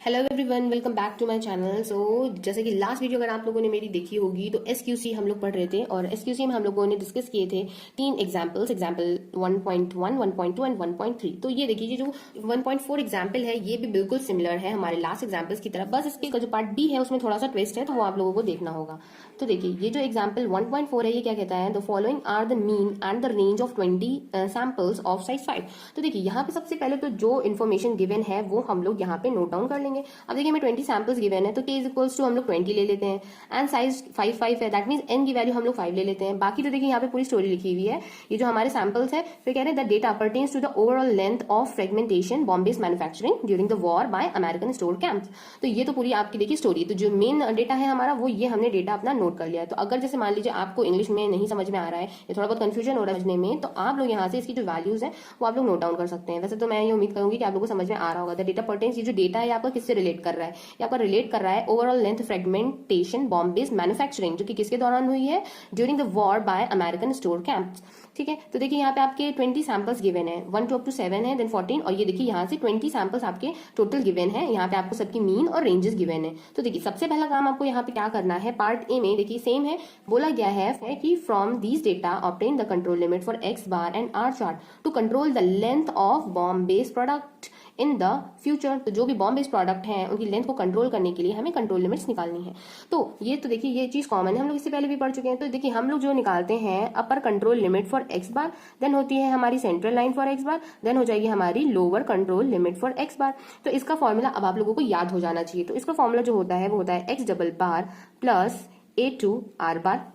Hello everyone, welcome back to my channel. So जैसे कि last video अगर आप लोगों ने मेरी देखी होगी तो एसक्यूसी हम लोग पढ़ रहे थे और एसक्यूसी में हम लोगों ने डिस्कस किए थे 3 एग्जाम्पल्स, एग्जाम्पल 1.1, 1.2 एंड 1.3। तो ये देखिए जो 1.4 एग्जाम्पल है ये भी बिल्कुल सिमिलर है हमारे लास्ट एग्जाम्पल्स की तरह, बस इसके जो पार्ट बी है उसमें थोड़ा सा ट्विस्ट है तो वो आप लोगों को देखना होगा। तो देखिए ये जो एग्जाम्पल 1.4 है ये क्या कहता है, the following are the mean and the range of 20 samples of size 5। तो देखिए यहाँ पे सबसे पहले तो जो इन्फॉर्मेशन गिवन है वो हम लोग यहाँ पे नोट डाउन कर लेंगे। अब देखिए हमें 20 सैंपल्स गिवन है तो k इज इक्वल्स टू हम लोग 20 ले लेते हैं एंड साइज 5 है, दैट मींस n की वैल्यू हम लोग 5 ले लेते हैं। बाकी तो देखिए यहाँ पे पूरी स्टोरी लिखी हुई है, ये जो हमारे सैंपल्स है फिर कह रहे हैं the data pertains to the overall length of fragmentation bombs manufacturing during the war by American store camps. तो ये तो पूरी आपकी देखिए स्टोरी, तो जो मेन डेटा है हमारा वो ये हमने डेटा अपना नोट कर लिया है। तो अगर जैसे मान लीजिए आपको इंग्लिश में नहीं समझ में आ रहा है या थोड़ा बहुत कंफ्यूजन हो रहा है समझने में, तो आप लोग यहाँ से इसकी जो वैल्यूज है वो आप लोग नोट डाउन कर सकते हैं। वैसे तो मैं ये उम्मीद करूंगी कि आप लोगों को समझ में आ रहा होगा। द डेटा परटेन्स, ये जो डेटा है आपका किससे रिलेट कर रहा है, ये आपका रिलेट कर रहा है overall length fragmentation bombs manufacturing, जो कि किसके दौरान हुई है, during the war by American store camps. ठीक है, तो देखिए यहाँ पे आपके 20 सैंपल्स गिवन है, 1 to up to 7 है, देन 14, और ये देखिए यहाँ से 20 सैंपल्स आपके टोटल गिवन है। यहाँ पे आपको सबकी मीन और रेंजेस गिवन है। तो देखिए सबसे पहला काम आपको यहाँ पे क्या करना है, पार्ट ए में देखिए सेम है, बोला गया है कि from these data obtain the control limit for X bar and R chart to control the length of bomb based product in the future. तो जो भी बॉम्ब बेस्ड प्रोडक्ट हैं उनकी लेंथ को कंट्रोल करने के लिए हमें कंट्रोल लिमिट्स निकालनी है। तो ये तो देखिए ये चीज कॉमन है, हम लोग इससे पहले भी पढ़ चुके हैं। तो देखिए हम लोग जो निकालते हैं upper control limit for X bar, then होती है हमारी central line for X bar, then हो जाएगी हमारी lower control limit for X bar. तो इसका फॉर्मूला अब आप लोगों को याद हो जाना चाहिए। तो इसका फॉर्मूला जो होता है वो होता है x double bar plus A2 are बार।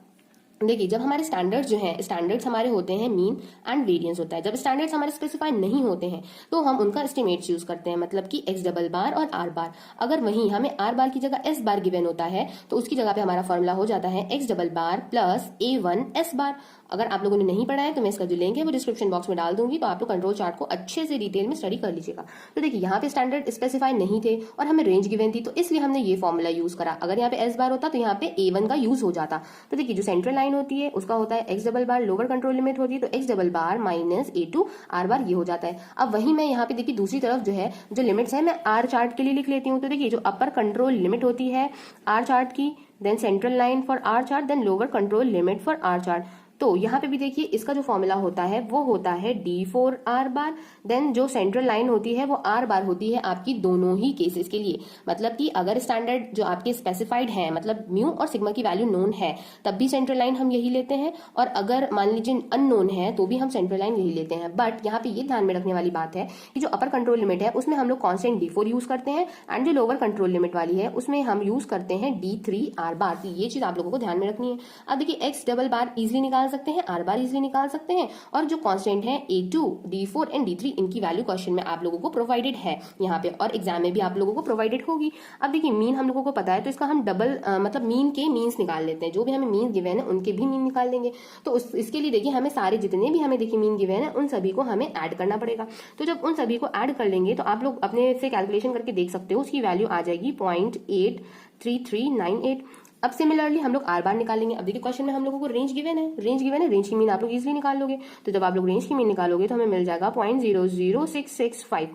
देखिए जब हमारे स्टैंडर्ड्स जो हैं, स्टैंडर्ड्स हमारे होते हैं मीन एंड वेरिएंस होता है। जब स्टैंडर्ड्स हमारे स्पेसिफाई नहीं होते हैं तो हम उनका एस्टिमेट्स यूज करते हैं, मतलब कि एक्स डबल बार और आर बार। अगर वहीं हमें आर बार की जगह एस बार गिवन होता है तो उसकी जगह पे हमारा फॉर्मूला हो जाता है एक्स डबल बार प्लस A1 एस बार। अगर आप लोगों ने नहीं पढ़ा है तो मैं इसका जो लिंक है वो डिस्क्रिप्शन बॉक्स में डाल दूंगी, तो आप लोग कंट्रोल चार्ट को अच्छे से डिटेल में स्टडी कर लीजिएगा। तो देखिए यहाँ पे स्टैंडर्ड स्पेसिफाई नहीं थे और हमें रेंज गिवन थी, तो इसलिए हमने ये फॉर्मूला यूज करा। अगर यहाँ पे एस बार होता तो यहाँ पे A1 का यूज हो जाता। तो देखिए जो सेंट्रल लाइन होती है उसका होता है एक्स डबल बार, लोअर कंट्रोल लिमिट होती है तो x double bar minus A2 are बार, ये हो जाता है। अब वही मैं यहाँ पे देखिए दूसरी तरफ जो है जो लिमिट्स है मैं आर चार्ट के लिए लिख लेती हूँ। तो देखिए जो अपर कंट्रोल लिमिट होती है आर चार्ट की, then central line for R chart, then lower control limit for R chart. तो यहाँ पे भी देखिए इसका जो फॉर्मूला होता है वो होता है D4 आर बार, देन जो सेंट्रल लाइन होती है वो आर बार होती है आपकी दोनों ही केसेस के लिए। मतलब कि अगर स्टैंडर्ड जो आपके स्पेसिफाइड है, मतलब म्यू और सिग्मा की वैल्यू नोन है, तब भी सेंट्रल लाइन हम यही लेते हैं, और अगर मान लीजिए अननोन है तो भी हम सेंट्रल लाइन यही लेते हैं। बट यहाँ पे ये ध्यान में रखने वाली बात है कि जो अपर कंट्रोल लिमिट है उसमें हम लोग कॉन्स्टेंट D4 यूज करते हैं, एंड जो लोअर कंट्रोल लिमिट वाली है उसमें हम यूज करते हैं D3 आर बार। तो ये चीज आप लोगों को ध्यान में रखनी है। अब देखिए एक्स डबल बार इजिली निकाल सकते हैं, आर बार इजिली निकाल सकते हैं, और जो कांस्टेंट है A2, D4 एंड D3 इनकी वैल्यू क्वेश्चन में आप लोगों को प्रोवाइडेड है यहाँ पे, और एग्जाम में भी आप लोगों को प्रोवाइडेड होगी। अब देखिए मीन हम लोगों को पता है तो इसका हम डबल मतलब मीन के मीन्स निकाल लेते हैं। जो भी हमें मीन गिवन है उनके भी मीन निकाल लेंगे। तो इसके लिए देखिए हमें सारे जितने भी हमें देखिए मीन गिवन है उन सभी को हमें ऐड करना पड़ेगा। तो जब उन सभी को ऐड कर लेंगे तो आप लोग अपने से कैलकुलेशन करके देख सकते हो, उसकी वैल्यू आ जाएगी 0.83398। अब सिमिलरली हम लोग आर बार निकालेंगे। अब देखिए क्वेश्चन में हम लोगों को रेंज गिवन है, रेंज की मीन आप लोग इजीली निकाल लोगे। तो जब आप लोग रेंज की मीन निकालोगे तो हमें मिल जाएगा 0.00665।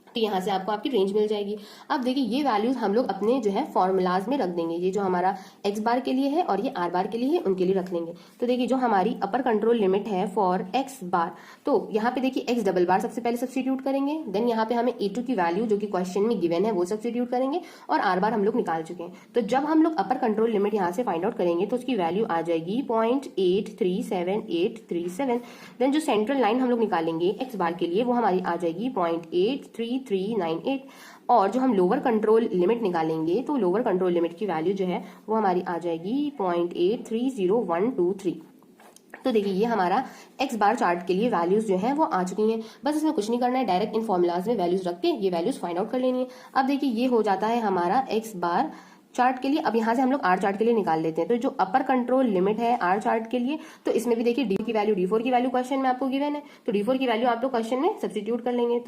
तो यहाँ से आपको आपकी रेंज मिल जाएगी। अब देखिए ये वैल्यूज हम लोग अपने जो है फॉर्मूलाज में रख देंगे, ये जो हमारा एक्स बार के लिए है और ये आर बार के लिए है उनके लिए रख लेंगे। तो देखिए जो हमारी अपर कंट्रोल लिमिट है फॉर एक्स बार, तो यहाँ पे देखिए एक्स डबल बार सबसे पहले सब्स्टिट्यूट करेंगे, देन यहाँ पे हमें A2 की वैल्यू जो कि क्वेश्चन में गिवन है वो सब्स्टिट्यूट करेंगे, और आर बार हम लोग निकाल चुके हैं। तो जब हम लोग अपर कंट्रोल लिमिट यहाँ से फाइंड आउट करेंगे तो उसकी वैल्यू आ जाएगी 0.837837। देन जो सेंट्रल लाइन हम लोग निकालेंगे एक्स बार के लिए वो हमारी आ जाएगी 0.83398, और जो हम लोअर कंट्रोल लिमिट निकालेंगे तो लोअर कंट्रोल लिमिट की वैल्यू जो है वो हमारी आ जाएगी 0.830123। तो देखिए ये हमारा एक्स बार चार्ट के लिए वैल्यूज जो हैं वो आ चुकी हैं। बस इसमें कुछ नहीं करना है, डायरेक्ट इन फॉर्मूलाज में वैल्यूज रख के ये वैल्यूज फाइंड आउट कर लेनी है। अब देखिए ये हो जाता है हमारा एक्स बार चार्ट के लिए। अब यहाँ से हम लोग आर चार्ट के लिए निकाल लेते हैं। तो जो अपर कंट्रोल लिमिट है आर चार्ट के लिए, तो इसमें भी देखिए D4 की वैल्यू क्वेश्चन में आपको गिवन है, तो D4 की वैल्यू आप लोग क्वेश्चन में सब्स्टिट्यूट कर लेंगे।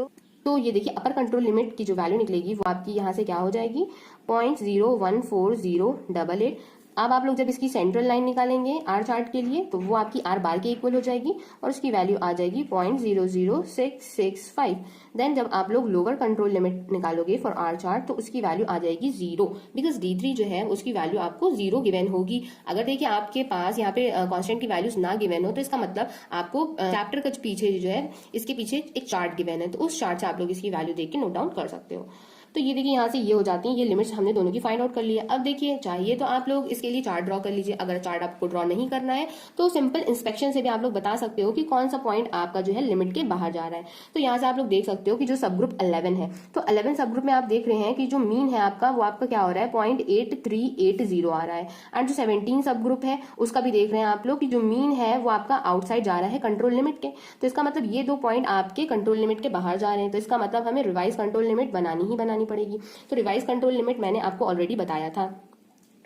तो ये देखिए अपर कंट्रोल लिमिट की जो वैल्यू निकलेगी वो आपकी यहाँ से क्या हो जाएगी 0.014088। अब आप लोग जब इसकी सेंट्रल लाइन निकालेंगे आर चार्ट के लिए तो वो आपकी आर बार के इक्वल हो जाएगी और उसकी वैल्यू आ जाएगी 0.00665। देन जब आप लोग लोअर कंट्रोल लिमिट निकालोगे फॉर आर चार्ट तो उसकी वैल्यू आ जाएगी 0, बिकॉज D3 जो है उसकी वैल्यू आपको 0 गिवन होगी। अगर देखिए आपके पास यहाँ पे कांस्टेंट की वैल्यूज ना गिवन हो तो इसका मतलब आपको चैप्टर के पीछे जो है इसके पीछे एक चार्ट गिवन है, तो उस चार्ट से आप लोग इसकी वैल्यू देख के नोट डाउन कर सकते हो। तो ये देखिए यहाँ से ये हो जाती है, ये लिमिट्स हमने दोनों की फाइंड आउट कर ली है। अब देखिए चाहिए तो आप लोग इसके लिए चार्ट ड्रॉ कर लीजिए। अगर चार्ट आपको ड्रॉ नहीं करना है तो सिंपल इंस्पेक्शन से भी आप लोग बता सकते हो कि कौन सा पॉइंट आपका जो है लिमिट के बाहर जा रहा है। तो यहाँ से आप लोग देख सकते हो कि जो सब ग्रुप 11 है, तो 11 सब ग्रुप में आप देख रहे हैं कि जो मीन है आपका वो आपका क्या हो रहा है 0.8380 आ रहा है। एंड जो 17 सब ग्रुप है उसका भी देख रहे हैं आप लोग कि जो मीन है वो आपका आउटसाइड जा रहा है कंट्रोल लिमिट के। तो इसका मतलब ये 2 पॉइंट आपके कंट्रोल लिमिट के बाहर जा रहे हैं, तो इसका मतलब हमें रिवाइज कंट्रोल लिमिट बनानी पड़ेगी। तो रिवाइज कंट्रोल लिमिट मैंने आपको ऑलरेडी बताया था।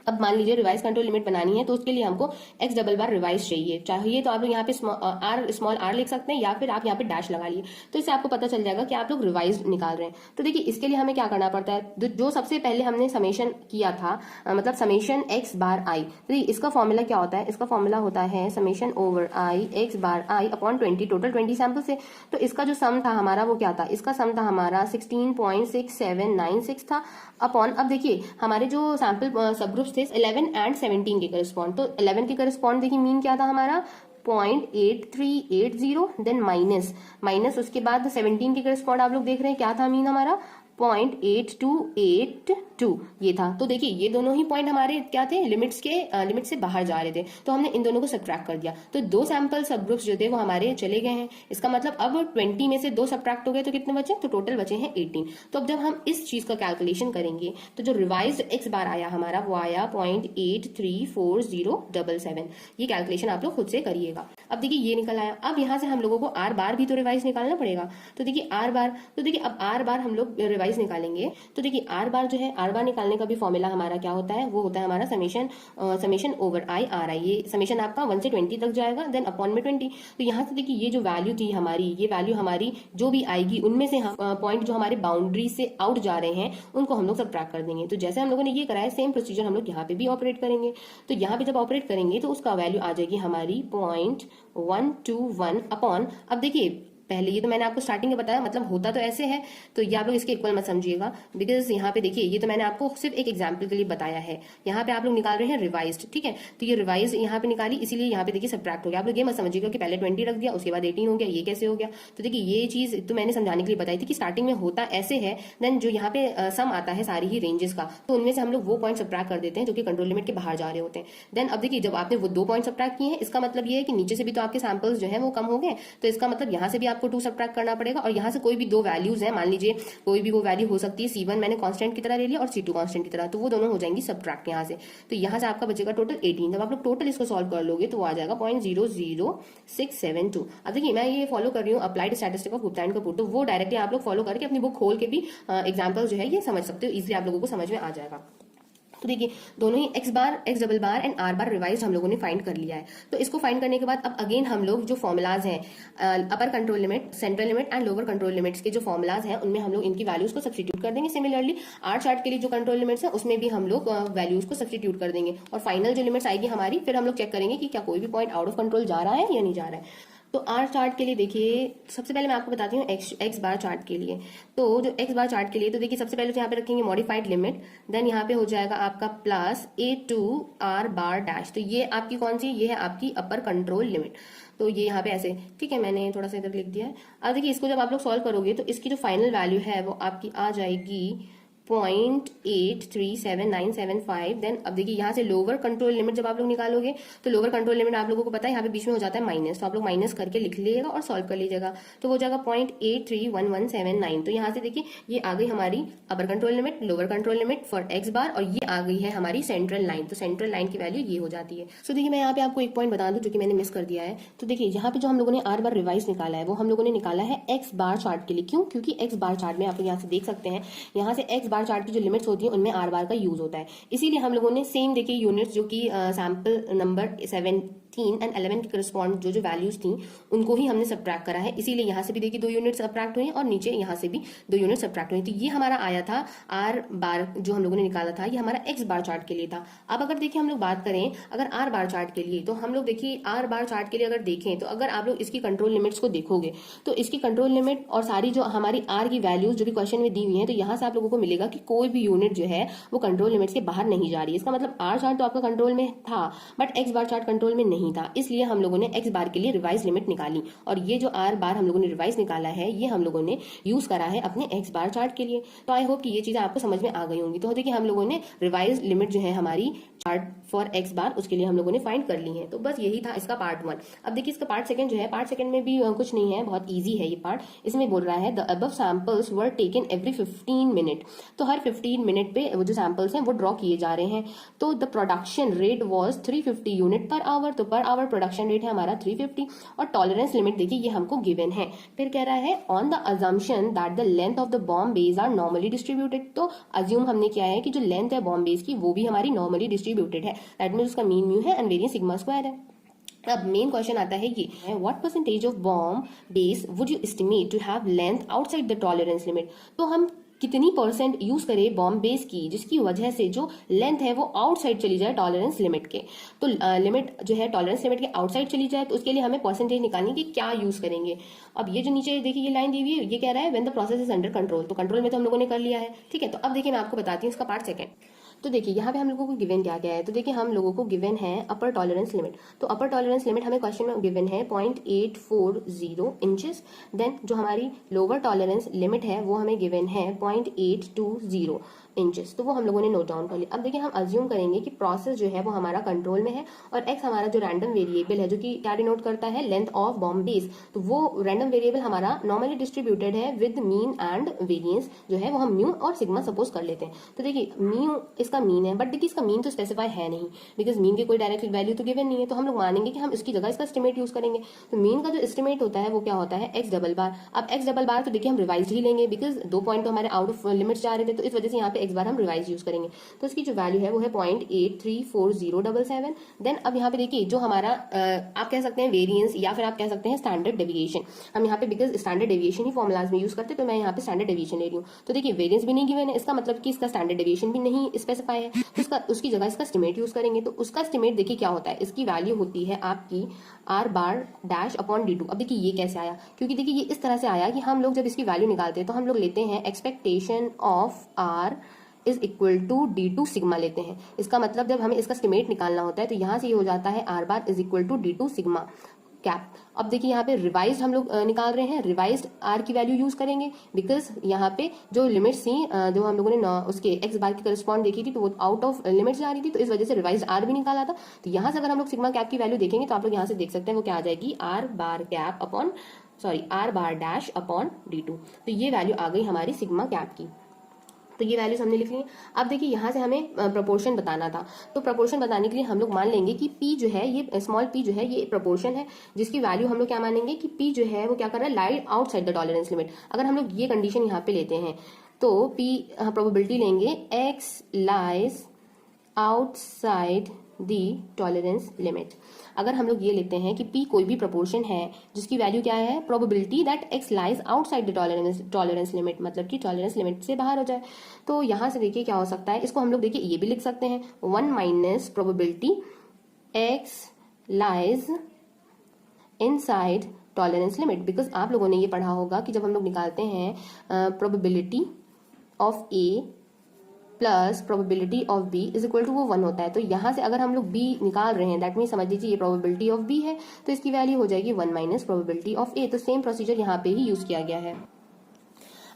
अब मान लीजिए रिवाइज कंट्रोल लिमिट बनानी है तो उसके लिए हमको x डबल बार रिवाइज चाहिए तो आप लोग यहाँ पे स्मॉल r लिख सकते हैं या फिर आप यहाँ पे डैश लगा लिए, तो इससे आपको पता चल जाएगा कि आप लोग रिवाइज निकाल रहे हैं। तो देखिए इसके लिए हमें क्या करना पड़ता है, जो सबसे पहले हमने समेशन किया था मतलब समेशन x बार i, तो इसका फॉर्मूला क्या होता है, इसका फॉर्मूला होता है summation over i x bar i upon 20, total 20 sample से। तो इसका जो सम था हमारा वो क्या था, इसका सम था हमारा 16.6796 था अपॉन, अब देखिए हमारे जो सैंपल सब ग्रुप्स थे 11 एंड 17 के करस्पॉन्ड, तो 11 के करस्पॉन्ड देखिए मीन क्या था हमारा 0.8380, देन माइनस उसके बाद 17 के करस्पॉन्ड आप लोग देख रहे हैं क्या था मीन हमारा 0.8282 ये था। तो देखिए ये दोनों ही पॉइंट हमारे क्या थे, लिमिट से बाहर जा रहे थे, तो हमने इन दोनों को सब्ट्रैक्ट कर दिया। तो 2 सैंपल सब ग्रुप्स जो थे वो हमारे चले गए हैं। इसका मतलब अब 20 में से 2 सब्ट्रैक्ट हो गए तो कितने बचे, तो टोटल बचे हैं 18। तो अब जब हम इस चीज का कैलकुलेशन करेंगे तो जो रिवाइज्ड x बार आया हमारा वो आया 0.834077। ये कैलकुलेशन आप लोग खुद से करिएगा। अब देखिए ये निकल आया। अब यहाँ से हम लोगों को r बार भी तो रिवाइज निकालना पड़ेगा। तो देखिए r बार, तो देखिए अब r बार हम लोग रिवाइज निकालेंगे तो देखिए आर बार जो है, आर बार निकालने का भी फॉर्मूला हमारा क्या होता है, वो होता है हमारा समेशन ओवर आई आर आई। ये समेशन आपका 1 से 20 तक जाएगा, देन अपॉन में 20। तो यहाँ से देखिए ये जो वैल्यू थी हमारी, ये वैल्यू हमारी जो भी आएगी उनमें से हम पॉइंट जो हमारे बाउंड्री से आउट जा रहे हैं उनको हम लोग सब्ट्रैक्ट कर देंगे। तो जैसे हम लोगों ने ये कराया सेम प्रोसीजर हम लोग यहाँ पे भी ऑपरेट करेंगे। तो यहाँ पे जब ऑपरेट करेंगे तो उसका वैल्यू आ जाएगी हमारी 0.121 अपॉन, अब देखिए पहले ये तो मैंने आपको स्टार्टिंग में बताया, मतलब होता तो ऐसे है, तो ये आप लोग इसके इक्वल मत समझिएगा, बिकॉज यहाँ पे देखिए ये तो मैंने आपको सिर्फ एक एग्जांपल के लिए बताया है। यहाँ पे आप लोग निकाल रहे हैं रिवाइज्ड, ठीक है, तो ये रिवाइज यहाँ पे निकाली, इसीलिए यहाँ पे देखिए सब्ट्रैक्ट हो गया। आप लोग ये मत समझिएगा कि पहले 20 रख दिया उसके बाद 18 हो गया, ये कैसे हो गया। तो देखिए ये चीज तो मैंने समझाने के लिए बताई थी कि स्टार्टिंग में होता ऐसे है, देन जो यहाँ पे सम आता है सारी ही रेंजेस का, तो उनमें से हम लोग वो पॉइंट सब्ट्रैक्ट कर देते हैं जो कि कंट्रोल लिमिट के बाहर जा रहे होते हैं। देन अब देखिए जब आपने वो 2 पॉइंट सब्ट्रैक्ट किए हैं, इसका मतलब ये है कि नीचे से भी तो आपके सैंपल्स जो है वो कम हो गए, तो इसका मतलब यहाँ से भी आपको 2 सब्ट्रैक्ट करना पड़ेगा। और यहाँ से कोई भी 2 वैल्यूज है, मान लीजिए कोई भी वो वैल्यू हो सकती है, C1 मैंने कांस्टेंट की तरह ले लिया और C2 कांस्टेंट की तरह, तो वो दोनों हो जाएंगी सब्ट्रैक्ट यहाँ से। तो यहाँ से आपका बचेगा टोटल 18। जब आप लोग टोटल इसको सॉल्व कर लोगे तो वो आ जाएगा 0.00672। अब देखिए मैं ये फॉलो कर रही हूँ applied statistics of Gupta and Kapoor, तो वो डायरेक्टली आप लोग फॉलो करके अपनी बुक खोल के भी एग्जाम्पल जो है ये समझ सकते हो, इजिली आप लोगों को समझ में आ जाएगा। तो देखिए दोनों ही x bar, x double bar and r bar revise हम लोगों ने फाइंड कर लिया है। तो इसको फाइंड करने के बाद अब अगेन हम लोग जो फॉर्मुलाज हैं upper control limit, central limit and lower control limits के जो फॉर्मुलाज हैं उनमें हम लोग इनकी वैल्यूज को सब्स्टिट्यूट कर देंगे। सिमिलरली आर चार्ट के लिए जो कंट्रोल लिमिट्स है उसमें भी हम लोग वैल्यूज को सब्स्टिट्यूट कर देंगे और फाइनल जो लिमिट्स आएगी हमारी, फिर हम लोग चेक करेंगे कि क्या कोई भी पॉइंट आउट ऑफ कंट्रोल जा रहा है या नहीं जा रहा है। तो आर चार्ट के लिए देखिए सबसे पहले मैं आपको बताती हूँ एक्स बार चार्ट के लिए। तो जो एक्स बार चार्ट के लिए तो देखिए सबसे पहले तो यहाँ पे रखेंगे मॉडिफाइड लिमिट, देन यहाँ पे हो जाएगा आपका प्लस A2 R बार डैश। तो ये आपकी कौन सी, ये है आपकी अपर कंट्रोल लिमिट। तो ये यहाँ पे ऐसे, ठीक है, मैंने थोड़ा सा इधर लिख दिया है। अब देखिए इसको जब आप लोग सॉल्व करोगे तो इसकी जो फाइनल वैल्यू है वो आपकी आ जाएगी 0.837975। देन अब देखिए यहाँ से लोअर कंट्रोल लिमिट जब आप लोग निकालोगे तो लोअर कंट्रोल लिमिट आप लोगों को पता है यहाँ पे बीच में हो जाता है माइनस, तो आप लोग माइनस करके लिख लीजिएगा और सॉल्व कर लीजिएगा, तो हो जाएगा 0.831179। तो यहाँ से देखिए ये आ गई हमारी upper control limit, lower control limit for X bar, और ये आ गई है हमारी सेंट्रल लाइन। तो सेंट्रल लाइन की वैल्यू ये हो जाती है। सो देखिए मैं यहाँ पे आपको एक पॉइंट बता दूं जो कि मैंने मिस कर दिया है। तो देखिए यहाँ पे जो हम लोगों ने आर बार रिवाइज निकाला है वो हम लोगों ने निकाला है एक्स बार चार्ट के लिए। क्यों? क्योंकि एक्स बार चार्ट में आप लोग यहाँ से देख सकते हैं, यहाँ से एक्स बार चार्ट की जो लिमिट्स होती है उनमें आर बार का यूज होता है, इसीलिए हम लोगों ने सेम देखिए यूनिट्स जो कि सैंपल नंबर 15 एंड 11 के करस्पॉन्ड जो वैल्यूज थी उनको ही हमने सब्ट्रैक्ट करा है, इसीलिए यहाँ से भी देखिए 2 यूनिट सब्ट्रैक्ट हुए और नीचे यहाँ से भी 2 यूनिट सब्ट्रैक्ट हुए। तो ये हमारा आया था आर बार जो हम लोगों ने निकाला था, ये हमारा एक्स बार चार्ट के लिए था। अब अगर देखिए हम लोग बात करें अगर आर बार चार्ट के लिए, तो हम लोग देखिए आर बार चार्ट के लिए अगर देखें तो अगर आप लोग इसकी कंट्रोल लिमिट्स को देखोगे तो इसकी कंट्रोल लिमिट और सारी जो हमारी आर की वैल्यूज जो भी क्वेश्चन में दी हुई है, तो यहाँ से आप लोगों को मिलेगा कि कोई भी यूनिट जो है वो कंट्रोल लिमिट्स के बाहर नहीं जा रही है। इसका मतलब आर चार्ट तो आपका कंट्रोल में था but x bar chart control में नहीं था, इसलिए हम लोगों ने एक्स बार के लिए रिवाइज लिमिट निकाली और ये जो आर बार हम लोगों ने रिवाइज निकाला है ये हम लोगों ने यूज करा है अपने एक्स बार चार्ट के लिए। तो आई होप कि ये चीजें आपको समझ में आ गई होंगी। तो देखिए हम लोगों ने रिवाइज लिमिट जो है हमारी चार्ट फॉर एक्स बार उसके लिए हम लोगों ने फाइंड कर ली है। तो बस यही था इसका पार्ट 1। अब देखिए इसका पार्ट 2 जो है, पार्ट 2 में भी कुछ नहीं है, बहुत इजी है ये पार्ट। इसमें बोल रहा है the above samples were taken every 15 minute. तो हर 15 मिनट पे वो जो सैंपल्स हैं वो ड्रॉ किए जा रहे हैं। तो the production rate was 350 unit per hour. तो पर आवर प्रोडक्शन रेट है हमारा 350 और टॉलरेंस लिमिट देखिए ये हमको गिवन है। फिर कह रहा है on the assumption that the length of the bomb base are normally distributed. तो अज्यूम हमने किया है कि जो लेंथ है बॉम्ब बेस की वो भी हमारी नॉर्मली डिस्ट्रीब्यूटेड है, दैट मींस उसका मीन म्यू है एंड वेरियंस सिग्मा स्क्वायर है। अब मेन क्वेश्चन आता है ये है what percentage of bomb base would you estimate to have length outside the tolerance limit. तो हम कितनी परसेंट यूज करें बॉम्ब बेस की जिसकी वजह से जो लेंथ है वो आउटसाइड चली जाए टॉलरेंस लिमिट के। तो लिमिट जो है टॉलरेंस लिमिट के आउटसाइड चली जाए तो उसके लिए हमें परसेंटेज निकालनी कि क्या यूज करेंगे। अब ये जो नीचे देखिए ये लाइन दी हुई है ये कह रहा है when the process is under control. तो कंट्रोल में तो हम लोगों ने कर लिया है, ठीक है। तो अब देखिए मैं आपको बताती हूँ इसका पार्ट 2। तो देखिए यहाँ पे हम लोगों को गिवन क्या क्या है। तो देखिए हम लोगों को गिवन है अपर टॉलरेंस लिमिट। तो अपर टॉलरेंस लिमिट हमें क्वेश्चन में गिवन है 0.840 इंचेस। देन जो हमारी लोअर टॉलरेंस लिमिट है वो हमें गिवन है 0.820 इंचेस। तो वो हम लोगों ने नोट डाउन कर लिया। अब देखिए हम अज्यूम करेंगे कि प्रोसेस जो है वो हमारा कंट्रोल में है और एक्स हमारा जो रैंडम वेरिएबल है जो कि क्या डिनोट करता है लेंथ ऑफ बॉम्ब बेस। तो वो रैंडम वेरिएबल हमारा नॉर्मली डिस्ट्रीब्यूटेड है विद मीन एंड वेरिएंस जो है वो हम म्यू और सिग्मा सपोज कर लेते हैं। तो देखिए म्यू इसका मीन है बट देखिए इसका मीन तो स्पेसिफाई है नहीं बिकॉज मीन की कोई डायरेक्ट वैल्यू तो गिवन नहीं है। तो हम लोग मानेंगे कि हम इसकी जगह इसका एस्टिमेट यूज करेंगे। तो मीन का जो एस्टिमेट होता है वो क्या होता है एक्स डबल बार। अब एक्स डबल बार तो देखिए हम रिवाइज ही लेंगे बिकॉज 2 पॉइंट तो हमारे आउट ऑफ लिमिट्स जा रहे थे, तो इस वजह से यहाँ पे एक्स बार हम रिवाइज यूज करेंगे। तो इसकी जो वैल्यू है वो है 0.83407। देन अब यहाँ पे देखिए जो हमारा आप कह सकते हैं वेरिएंस या फिर आप कह सकते हैं स्टैंडर्ड डेविएशन। हम यहाँ पे because standard deviation he formulas में यूज करते तो मैं यहाँ पे स्टैंडर्ड डेविएशन ले रही हूँ। तो देखिए वेरिएंस भी नहीं गिवन है, इसका मतलब कि इसका स्टैंडर्ड डेविएशन भी नहीं स्पेसिफाई है, तो उसकी जगह इसका एस्टिमेट यूज करेंगे। तो उसका एस्टिमेट देखिए क्या होता है, इसकी वैल्यू होती है आपकी are bar dash upon D2। अब देखिए ये कैसे आया, क्योंकि देखिए ये इस तरह से आया कि हम लोग जब इसकी वैल्यू निकालते हैं तो हम लोग लेते हैं expectation of R is equal to D2 sigma लेते हैं। इसका मतलब जब हमें इसका एस्टिमेट निकालना होता है तो यहाँ से ये हो जाता है R bar is equal to D2 sigma cap. अब देखिए यहाँ पे रिवाइज हम लोग निकाल रहे हैं, रिवाइज्ड आर की वैल्यू यूज करेंगे बिकॉज यहाँ पे जो लिमिट्स थी जो हम लोगों ने उसके एक्स बार की करस्पॉन्ड देखी थी तो वो आउट ऑफ लिमिट्स जा रही थी, तो इस वजह से रिवाइज्ड आर भी निकाला था। तो यहाँ से अगर हम लोग सिग्मा कैप की वैल्यू देखेंगे तो आप लोग यहाँ से देख सकते हैं वो क्या आ जाएगी are bar cap upon are bar dash upon D2। तो ये वैल्यू आ गई हमारी सिग्मा कैप की। तो ये वैल्यूज हमने लिख ली। अब देखिए यहाँ से हमें प्रोपोर्शन बताना था, तो प्रोपोर्शन बताने के लिए हम लोग मान लेंगे कि P जो है ये स्मॉल p जो है ये प्रोपोर्शन है जिसकी वैल्यू हम लोग क्या मानेंगे कि P जो है वो क्या कर रहा है light outside the tolerance limit. अगर हम लोग ये कंडीशन यहाँ पे लेते हैं तो P प्रोबेबिलिटी लेंगे x lies outside the tolerance limit. अगर हम लोग ये लेते हैं कि P कोई भी प्रोपोर्शन है जिसकी वैल्यू क्या है probability that x lies outside the tolerance limit, मतलब कि टॉलरेंस लिमिट से बाहर हो जाए। तो यहाँ से देखिए क्या हो सकता है, इसको हम लोग देखिए ये भी लिख सकते हैं 1 minus probability x lies inside tolerance limit. Because आप लोगों ने ये पढ़ा होगा कि जब हम लोग निकालते हैं probability of A plus probability of B is equal to वो 1 होता है। तो यहाँ से अगर हम लोग B निकाल रहे हैं दैट मीन समझ लीजिए ये प्रोबेबिलिटी ऑफ B है तो इसकी वैल्यू हो जाएगी 1 माइनस प्रोबेबिलिटी ऑफ A। तो सेम प्रोसीजर यहाँ पे ही यूज किया गया है।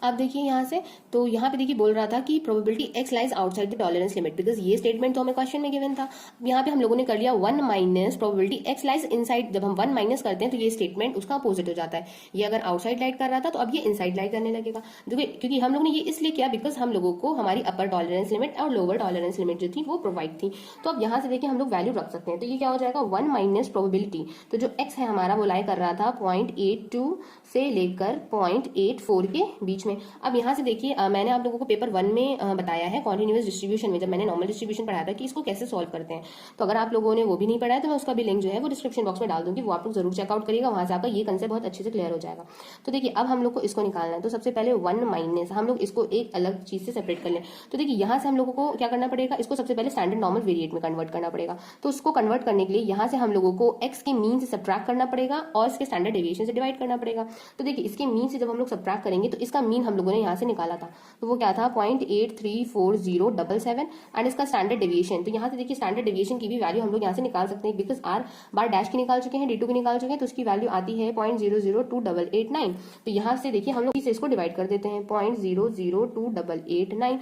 आप देखिए यहाँ से, तो यहाँ पे देखिए बोल रहा था कि probability x lies outside the tolerance limit, because ये स्टेटमेंट तो हमें क्वेश्चन में गिवन था। यहाँ पे हम लोगों ने कर लिया 1 minus probability x lies inside. जब हम 1 माइनस करते हैं तो ये स्टेटमेंट उसका अपोजिट हो जाता है। ये अगर आउटसाइड लाइट कर रहा था तो अब ये इनसाइड लाइट करने लगेगा, क्योंकि हम लोग ने ये इसलिए किया बिकॉज हम लोगों को हमारी अपर टॉलरेंस लिमिट और लोअर टॉलरेंस लिमिट जो थी वो प्रोवाइड थी। तो अब यहाँ से देखिए हम लोग वैल्यू रख सकते हैं। तो ये क्या हो जाएगा 1 माइनस प्रोबेबिलिटी, तो जो x है हमारा वो लाई कर रहा था 0.82 से लेकर 0.84 के बीच में में। अब यहाँ से देखिए मैंने आप लोगों को पेपर 1 में बताया है कॉन्टिन्यूअस डिस्ट्रीब्यूशन में, जब मैंने नॉर्मल डिस्ट्रीब्यूशन पढ़ाया था कि इसको कैसे सॉल्व करते हैं। तो अगर आप लोगों ने वो भी नहीं पढ़ा है तो मैं उसका भी लिंक जो है वो डिस्क्रिप्शन बॉक्स में डाल दूंगी, वो आप लोग जरूर चेकआउट करिएगा, वहां से आपका ये कंसेप्ट बहुत अच्छे से क्लियर हो जाएगा। तो देखिए अब हम लोग को इसको निकालना है, तो सबसे पहले 1 माइनस हम लोग इसको एक अलग चीज से सेपरेट कर लें। तो देखिए यहाँ से हम लोगों को क्या करना पड़ेगा, इसको सबसे पहले स्टैंडर्ड नॉर्मल वेरिएट में कन्वर्ट करना पड़ेगा। तो उसको कन्वर्ट करने के लिए यहाँ से हम लोगों को x के मीन से सब्ट्रैक्ट करना पड़ेगा और इसके स्टैंडर्ड डेविएशन से डिवाइड करना पड़ेगा। तो देखिए इसके मीन से जब हम लोग सब्ट्रैक्ट करेंगे तो इसका मीन हम लोगों ने यहाँ से निकाला था, तो वो क्या था 0.83477 एंड इसका स्टैंडर्ड डेविएशन। तो यहाँ से देखिए स्टैंडर्ड डेविएशन की भी वैल्यू हम लोग यहाँ से निकाल सकते हैं, बिकॉज r बार डैश की निकाल चुके हैं, d2 की निकाल चुके हैं, तो उसकी वैल्यू आती है 0.002889। तो यहाँ से देखिए हम लोग इसे इसको डिवाइड कर देते हैं 0.00289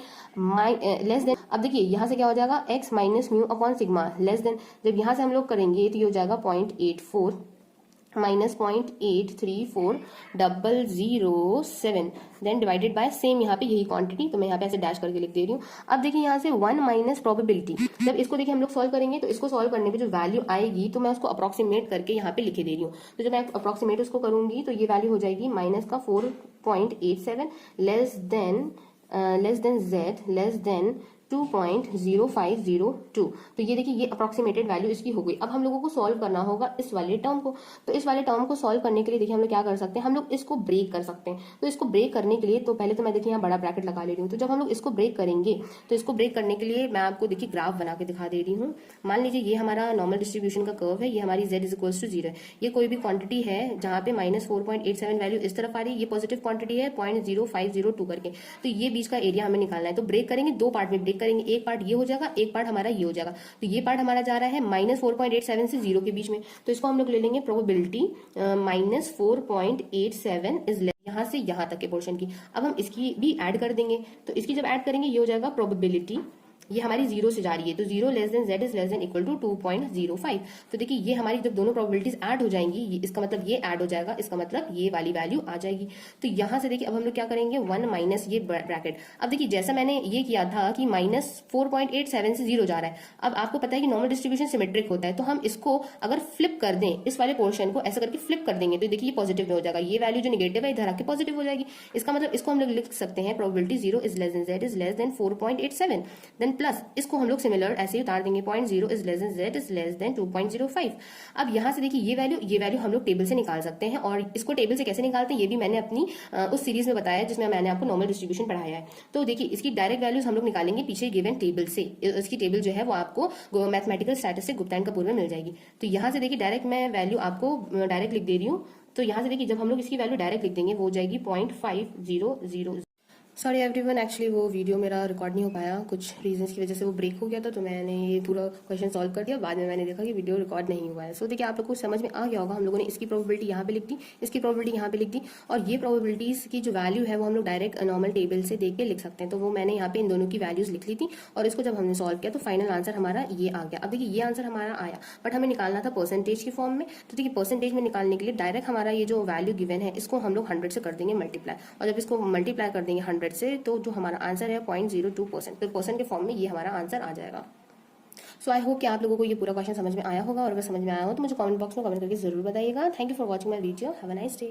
लेस देन। अब देखिए यहाँ से क्या हो जाएगा x minus mu upon sigma less than, जब यहाँ से हम लोग करेंगे तो ये हो जाएगा 0.84 minus 0.834007 then divided by same यहाँ पे यही क्वांटिटी, तो मैं यहाँ पे ऐसे डैश करके लिख दे रही हूँ। अब देखिए यहाँ से 1 माइनस प्रोबेबिलिटी, जब इसको देखिए हम लोग सॉल्व करेंगे तो इसको सॉल्व करने पे जो वैल्यू आएगी तो मैं उसको अप्रोक्सीमेट करके यहाँ पे लिखे दे रही हूँ। तो जब मैं अप्रोक्सीमेट उसको करूंगी तो ये वैल्यू हो जाएगी माइनस का 4.87 less than z less than 2.0502। तो ये देखिए ये अप्रोक्सीमेटेड वैल्यू इसकी हो गई। अब हम लोगों को सॉल्व करना होगा इस वाले टर्म को, तो इस वाले टर्म को सॉल्व करने के लिए देखिए हम लोग क्या कर सकते हैं, हम लोग इसको ब्रेक कर सकते हैं। तो इसको ब्रेक करने के लिए तो पहले तो मैं देखिए यहाँ बड़ा ब्रैकेट लगा ले रही हूँ। तो जब हम लोग इसको ब्रेक करेंगे तो इसको ब्रेक करने के लिए मैं आपको देखिए ग्राफ बना के दिखा दे रही हूँ। मान लीजिए ये हमारा नॉर्मल डिस्ट्रीब्यूशन का कर्व है, ये हमारी z इज इक्वल्स टू 0 है। ये कोई भी क्वांटिटी है जहाँ पे -4.87 वैल्यू इस तरफ आ रही है, ये पॉजिटिव क्वांटिटी है 0.0502 करके। तो ये बीच का एरिया हमें निकालना है। तो ब्रेक करेंगे, दो पार्ट में ब्रेक करेंगे, एक पार्ट ये हो जाएगा, एक पार्ट हमारा ये हो जाएगा। तो ये पार्ट हमारा जा रहा है -4.87 से 0 के बीच में, तो इसको हम लोग ले लेंगे प्रोबेबिलिटी -4.87 इज यहाँ से यहाँ तक के पोर्शन की। अब हम इसकी भी ऐड कर देंगे, तो इसकी जब ऐड करेंगे ये हो जाएगा प्रोबेबिलिटी, ये हमारी 0 से जा रही है तो 0 less than z is less than equal to 2.05। तो देखिए ये हमारी जब दोनों प्रोबेबिलिटीज ऐड हो जाएंगी, इसका मतलब ये ऐड हो जाएगा, इसका मतलब ये वाली वैल्यू आ जाएगी। तो यहाँ से देखिए अब हम लोग क्या करेंगे 1 माइनस ये ब्रैकेट। अब देखिए जैसा मैंने ये किया था कि -4.87 से 0 जा रहा है, अब आपको पता है कि नॉर्मल डिस्ट्रीब्यूशन सिमेट्रिक होता है, तो हम इसको अगर फ्लिप कर दें, इस वाले पोर्शन को ऐसा करके फ्लिप कर देंगे तो देखिए ये पॉजिटिव में हो जाएगा, ये वैल्यू जो निगेटिव है इधर आके पॉजिटिव हो जाएगी। इसका मतलब इसको हम लोग लिख सकते हैं probability 0 is less than z is less than 4.87 then plus इसको हम लोग सिमिलर ऐसे ही उतार देंगे 0.0 is less than z is less than 2.05। अब यहाँ से देखिए ये वैल्यू हम लोग टेबल से निकाल सकते हैं, और इसको टेबल से कैसे निकालते हैं ये भी मैंने अपनी उस सीरीज में बताया जिसमें मैंने आपको नॉर्मल डिस्ट्रीब्यूशन पढ़ाया है। तो देखिए इसकी डायरेक्ट वैल्यूज हम लोग निकालेंगे पीछे गिवन टेबल से। इसकी टेबल जो है वो आपको mathematical statistics Gupta and Kapoor में मिल जाएगी। तो यहाँ से देखिए डायरेक्ट मैं वैल्यू आपको डायरेक्ट लिख दे रही हूँ। तो यहाँ से देखिए जब हम लोग इसकी वैल्यू डायरेक्ट लिख देंगे वो हो जाएगी 0.500। सॉरी एवरीवन, एक्चुअली वो वीडियो मेरा रिकॉर्ड नहीं हो पाया, कुछ रीजंस की वजह से वो ब्रेक हो गया था, तो मैंने ये पूरा क्वेश्चन सॉल्व कर दिया। बाद में मैंने देखा कि वीडियो रिकॉर्ड नहीं हुआ है। सो देखिए आप लोग को समझ में आ गया होगा, हम लोगों ने इसकी प्रोबेबिलिटी यहाँ पे लिख दी, इसकी प्रोबेबिलिटी यहाँ पे लिख दी, और ये प्रोबेबिलिटीज की जो वैल्यू है वो हम लोग डायरेक्ट नॉर्मल टेबल से देख के लिख सकते हैं। तो वो मैंने यहाँ पे इन दोनों की वैल्यूज लिख ली थी, और इसको जब हमने सॉल्व किया तो फाइनल आंसर हमारा ये आ गया। अब देखिए ये आंसर हमारा आया, बट हमें निकालना था परसेंटेज की फॉर्म में। तो देखिए परसेंटेज में निकालने के लिए डायरेक्ट हमारा ये जो वैल्यू गिवन है इसको हम लोग 100 से कर देंगे मल्टीप्लाई, और जब इसको मल्टीप्लाई कर देंगे 100 से तो जो हमारा आंसर है 0.02%, तो परसेंट के फॉर्म में ये हमारा आंसर आ जाएगा। सो आई होप कि आप लोगों को ये पूरा क्वेश्चन समझ में आया होगा, और अगर समझ में आया हो तो मुझे कमेंट बॉक्स में कमेंट करके जरूर बताइएगा। Thank you for watching my video, have a nice day.